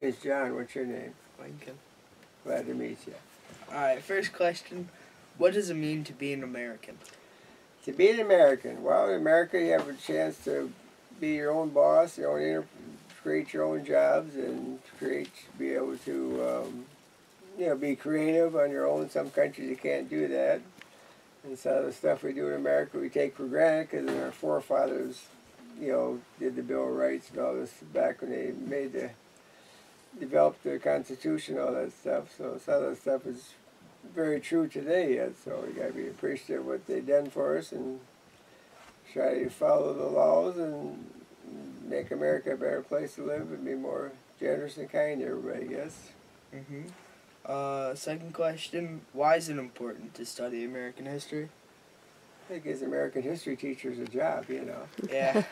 It's John. What's your name? Lincoln. Glad to meet you. Alright, first question. What does it mean to be an American? To be an American, well, in America you have a chance to be your own boss, create your own jobs, and be able to, be creative on your own. Some countries you can't do that, and some of the stuff we do in America we take for granted because our forefathers, did the Bill of Rights and all this back when they developed the Constitution, all that stuff. So some of that stuff is very true today yet. So we got to be appreciative of what they've done for us and try to follow the laws and make America a better place to live and be more generous and kind to everybody, I guess. Second question. Why is it important to study American history? I think as American history teachers a job, Yeah.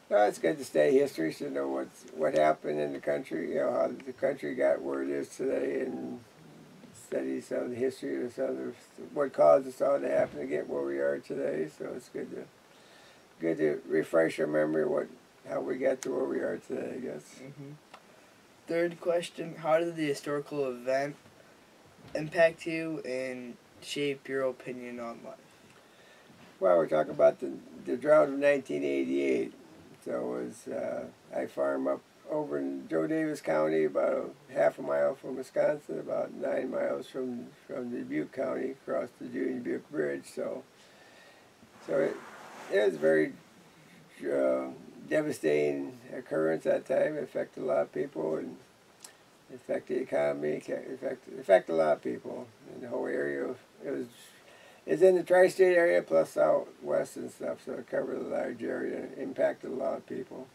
Well, it's good to study history to know what happened in the country, how the country got where it is today, and study some of the history of what caused us all to happen to get where we are today. So it's good to refresh our memory how we got to where we are today, I guess. Third question. How did the historical event impact you and shape your opinion on life? Well, we're talking about the drought of 1988. So I farm up over in Joe Davis County, about half a mile from Wisconsin, about 9 miles from Dubuque County, across the Union Dubuque Bridge. So it was a very devastating occurrence that time. It affected a lot of people and affected the economy. Affected a lot of people in the whole area. It's in the tri-state area plus out west and stuff, so it covered a large area and impacted a lot of people.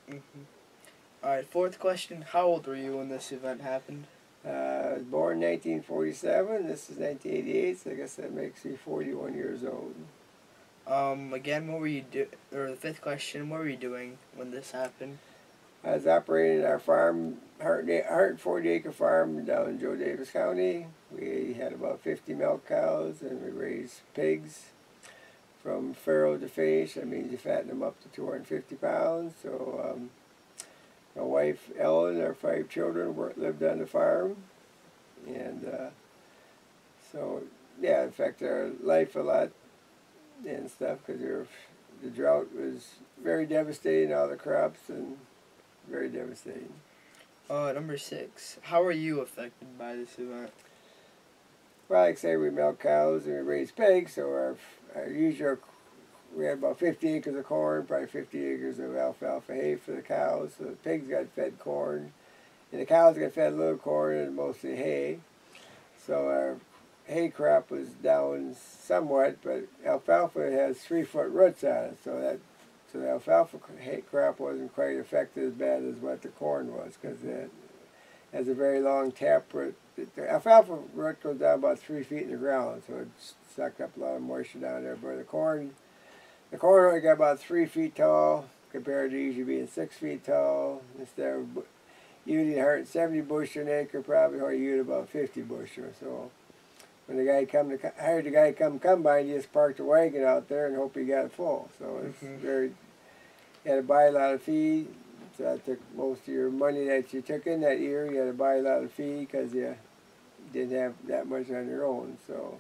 Alright, fourth question. How old were you when this event happened? I was born in 1947. This is 1988, so I guess that makes me 41 years old. Again, the fifth question, what were you doing when this happened? I was operating our farm, 140-acre farm down in Joe Davis County. We had about 50 milk cows, and we raised pigs from farrow to finish. That means you fatten them up to 250 pounds. So my wife, Ellen, and our 5 children lived on the farm. And so, yeah, it affected our life a lot and stuff because the drought was very devastating, all the crops, and very devastating. Number 6. How were you affected by this event? Well, like I say, we milk cows and we raise pigs, so we had about 50 acres of corn, probably 50 acres of alfalfa hay for the cows. So the pigs got fed corn, and the cows got fed little corn and mostly hay. So our hay crop was down somewhat, but alfalfa has 3-foot roots on it, so the alfalfa hay crop wasn't quite affected as bad as what the corn was, because it has a very long taproot. The alfalfa root goes down about 3 feet in the ground, so it sucked up a lot of moisture down there. But the corn only got about 3 feet tall compared to usually being 6 feet tall. Instead of using 170 bushel an acre, probably only used about 50 bushel. So when the guy hired the guy to come combine, he just parked the wagon out there and hope he got it full. So it's you had to buy a lot of feed. So that took most of your money that you took in that year. You had to buy a lot of feed because you didn't have that much on your own. So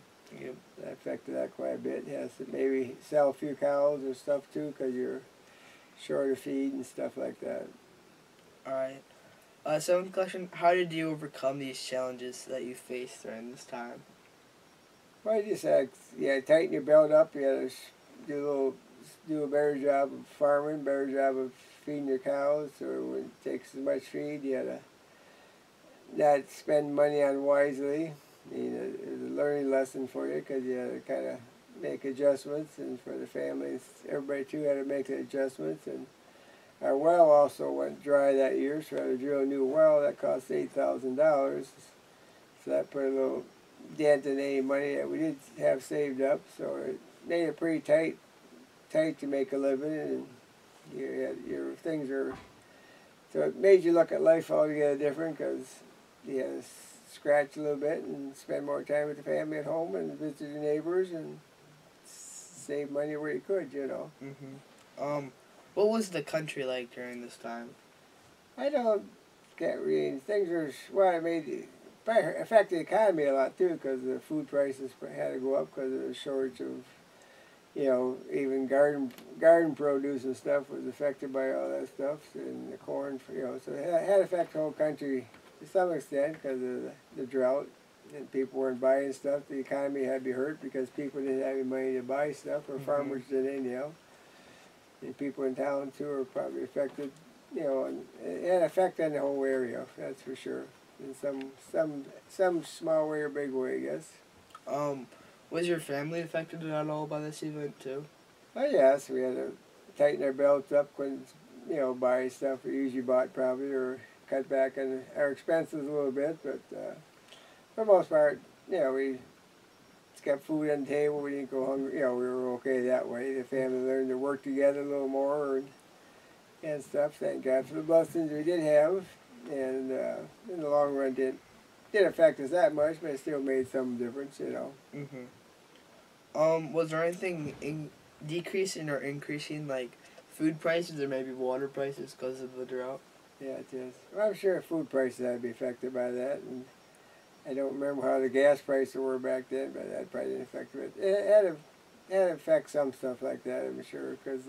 that affected that quite a bit. You have to maybe sell a few cows or stuff too because you're short of feed and stuff like that. Alright. Seventh question. How did you overcome these challenges that you faced during this time? Well, you just tighten your belt up. You had to do a better job of farming, better job of feeding your cows, so it wouldn't take as much feed. You had to not spend money unwisely. It was a learning lesson for you because you had to kind of make adjustments, and for the families, everybody too had to make the adjustments. And our well also went dry that year, so we had to drill a new well. That cost $8,000. So that put a little dent in any money that we did have saved up. So it made it pretty tight to make a living, and your things are. So it made you look at life altogether different because you had to scratch a little bit and spend more time with the family at home and visit your neighbors and save money where you could, What was the country like during this time? I don't can't really. Things are well. It made probably affected the economy a lot too because the food prices had to go up because of the shortage of even garden produce and stuff was affected by all that stuff and the corn. So it had affected the whole country to some extent because of the drought and people weren't buying stuff. The economy had to be hurt because people didn't have any money to buy stuff or farmers didn't. And people in town too are probably affected. And it had an effect on the whole area. That's for sure. In some small way or big way, I guess. Was your family affected at all by this event too? Oh yes, we had to tighten our belts up, couldn't buy stuff we usually bought probably, or cut back on our expenses a little bit. But for the most part, we just kept food on the table. We didn't go hungry. We were okay that way. The family learned to work together a little more and stuff. Thank God for the blessings we did have, and in the long run didn't affect us that much, but it still made some difference. Was there anything decreasing or increasing, like food prices or maybe water prices because of the drought? Yeah, it is. Well, I'm sure food prices had to be affected by that, and I don't remember how the gas prices were back then, but that probably didn't affect it. It had to affect some stuff like that, I'm sure, because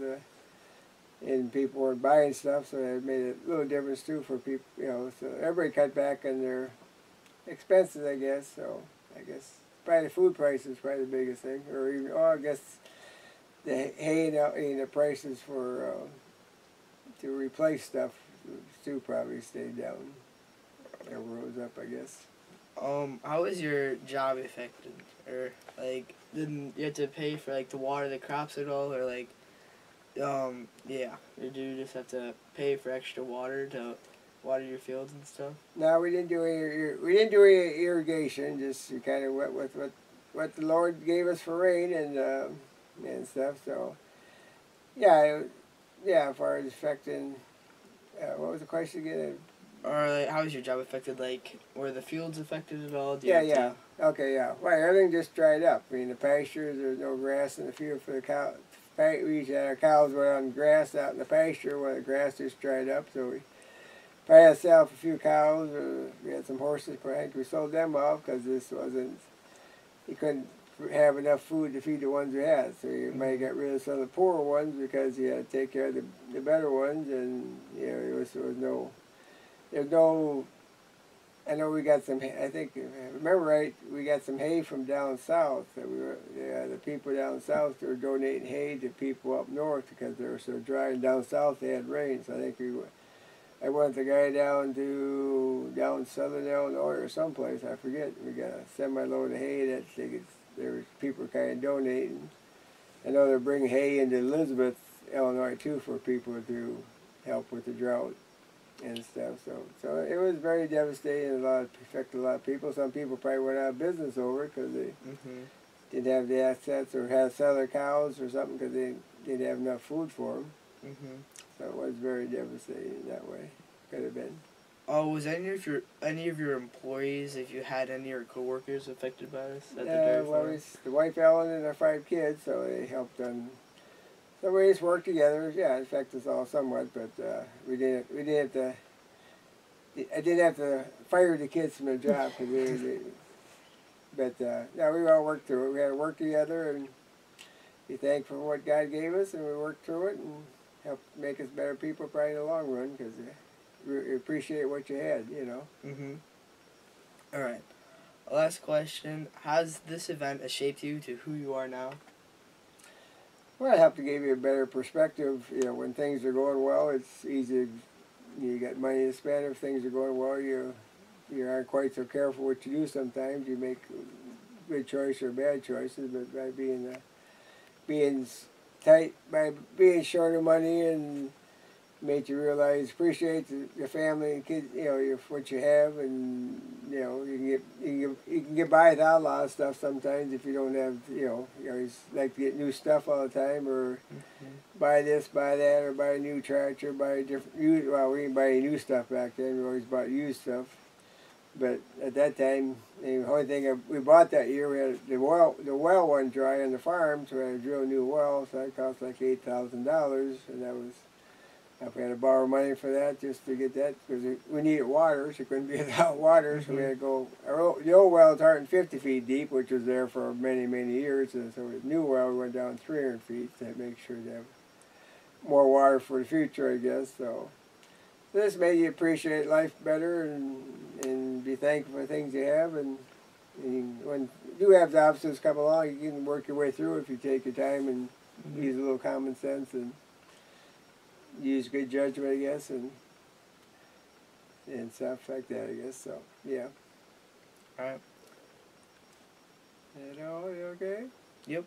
and people weren't buying stuff, so it made a little difference too for people. So everybody cut back on their expenses, I guess. So I guess probably the food price is probably the biggest thing, or even I guess the hay and the prices for to replace stuff too probably stayed down. It rose up, I guess. How was your job affected, or like didn't you have to pay for like to water the crops at all, or like or do you just have to pay for extra water to water your fields and stuff? No, we didn't do any irrigation. Just we kind of went with what the Lord gave us for rain and stuff. So as far as affecting, what was the question again? Or like, how was your job affected? Like, were the fields affected at all? Okay, yeah. Well, everything just dried up. I mean, the pastures, there's no grass in the field for the cow. We usually had our cows went on grass out in the pasture where the grass just dried up. So we probably had to sell a few cows, or we had some horses. Perhaps we sold them off because you couldn't have enough food to feed the ones we had. So you might get rid of some of the poorer ones because you had to take care of the better ones, and there's no. I know we got some. I think, if I remember right, we got some hay from down south. That the people down south were donating hay to people up north because they were so dry. And down south they had rain, so I think I went with the guy down southern Illinois or someplace. I forget. We got a semi-load of hay that there was people kind of donating. I know they're bringing hay into Elizabeth, Illinois too, for people to help with the drought and stuff. So it was very devastating. Affected a lot of people. Some people probably went out of business over it because they didn't have the assets or had to sell their cows or something because they didn't have enough food for them. So it was very devastating in that way. Could have been. Oh, was any of your employees, if you had any, or coworkers affected by this at the Yeah, dairy well, farm? it's the wife Ellen and our 5 kids, so they helped on. So we just worked together. Yeah, it affected us all somewhat, but we didn't have to. I didn't have to fire the kids from their job but we all worked through it. We had to work together and be thankful for what God gave us, and we worked through it and helped make us better people probably in the long run because we appreciate what you had, All right. Last question: has this event shaped you to who you are now? Well, it helped to give you a better perspective. When things are going well, it's easy. You got money to spend. If things are going well, you aren't quite so careful what you do. Sometimes you make good choices or bad choices, but by being tight, by being short of money, and made you appreciate the family and kids, what you have, and you can get by without a lot of stuff sometimes if you don't have, you always like to get new stuff all the time, or buy this, buy that, or buy a new tractor, buy a different used. Well, we didn't buy any new stuff back then. We always bought used stuff. But at that time, the only thing we bought that year, we had the well wasn't dry on the farm, so we had to drill a new well, so that cost like $8,000, and that was. If we had to borrow money for that just to get that, because we needed water, so it couldn't be without water, so we had to go. The old well was 150 feet deep, which was there for many, many years, and so the new well we went down 300 feet to make sure to have more water for the future, I guess. So this made you appreciate life better and be thankful for things you have, and when you do have the obstacles come along, you can work your way through it if you take your time and use a little common sense and use good judgment, I guess, and stuff like that, I guess. So yeah. All right. You know, you okay? Yep.